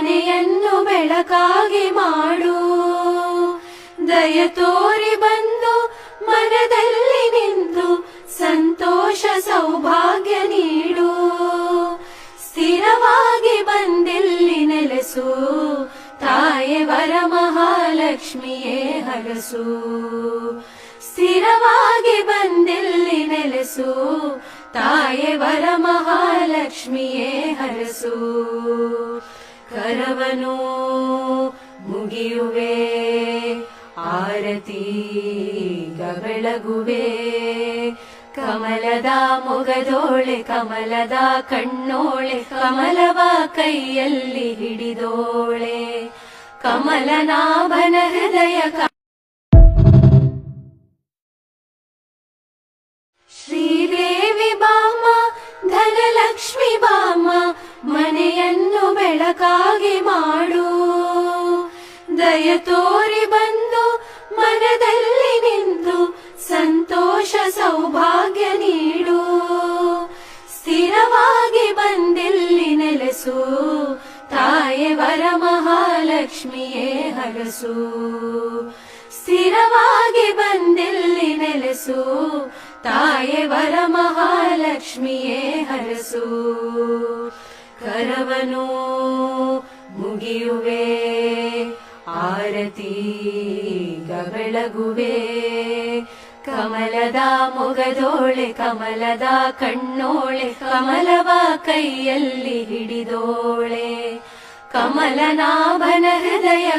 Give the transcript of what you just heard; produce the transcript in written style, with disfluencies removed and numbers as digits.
ಮನೆಯನ್ನು ಬೆಳಕಾಗಿ ಮಾಡು. ದಯ ತೋರಿ ಬಂದು ಮನದಲ್ಲಿ ನಿಂತು ಸಂತೋಷ ಸೌಭಾಗ್ಯ ನೀಡು. ಸ್ಥಿರವಾಗಿ ಬಂದಿಲ್ಲಿ ನೆಲೆಸು, ತಾಯೇ ವರಮಹಾಲಕ್ಷ್ಮಿಯೇ ಹರಸು. ಸ್ಥಿರವಾಗಿ ಬಂದಿಲ್ಲಿ ನೆಲೆಸು, ತಾಯೇ ವರಮಹಾಲಕ್ಷ್ಮಿಯೇ ಹರಸು. ಕರವನು ಮುಗಿಯುವೆ, ಆರತಿ ಬೆಳಗುವೆ. ಕಮಲದ ಮೊಗದೋಳೆ, ಕಮಲದ ಕಣ್ಣೋಳೆ, ಕಮಲವ ಕೈಯಲ್ಲಿ ಹಿಡಿದೋಳೆ. ಕಮಲನಾಭನ ಹೃದಯ ಶ್ರೀದೇವಿ ಬಾಮ, ಧನಲಕ್ಷ್ಮಿ ಬಾಮ, ಮನೆಯನ್ನು ಬೆಳಕಾಗಿ ಮಾಡು. ದಯ ತೋರಿ ಬಂದು ಮನದಲ್ಲಿ ನಿಂತು ಸಂತೋಷ ಸೌಭಾಗ್ಯ ನೀಡು. ಸ್ಥಿರವಾಗಿ ಬಂದಿಲ್ಲಿ ನೆಲೆಸು, ತಾಯೇ ವರಮಹಾಲಕ್ಷ್ಮಿಯೇ ಹರಸು. ಸ್ಥಿರವಾಗಿ ಬಂದಿಲ್ಲಿ ನೆಲೆಸು, ತಾಯೇ ವರಮಹಾಲಕ್ಷ್ಮಿಯೇ ಹರಸು. ಕರವನು ಮುಗಿಯುವೆ, ಆರತಿ ಬೆಳಗುವೆ. ಕಮಲದ ಮೊಗದೋಳೆ, ಕಮಲದ ಕಣ್ಣೋಳೆ, ಕಮಲವ ಕೈಯಲ್ಲಿ ಹಿಡಿದೋಳೆ. ಕಮಲನಾಭನ ಹೃದಯ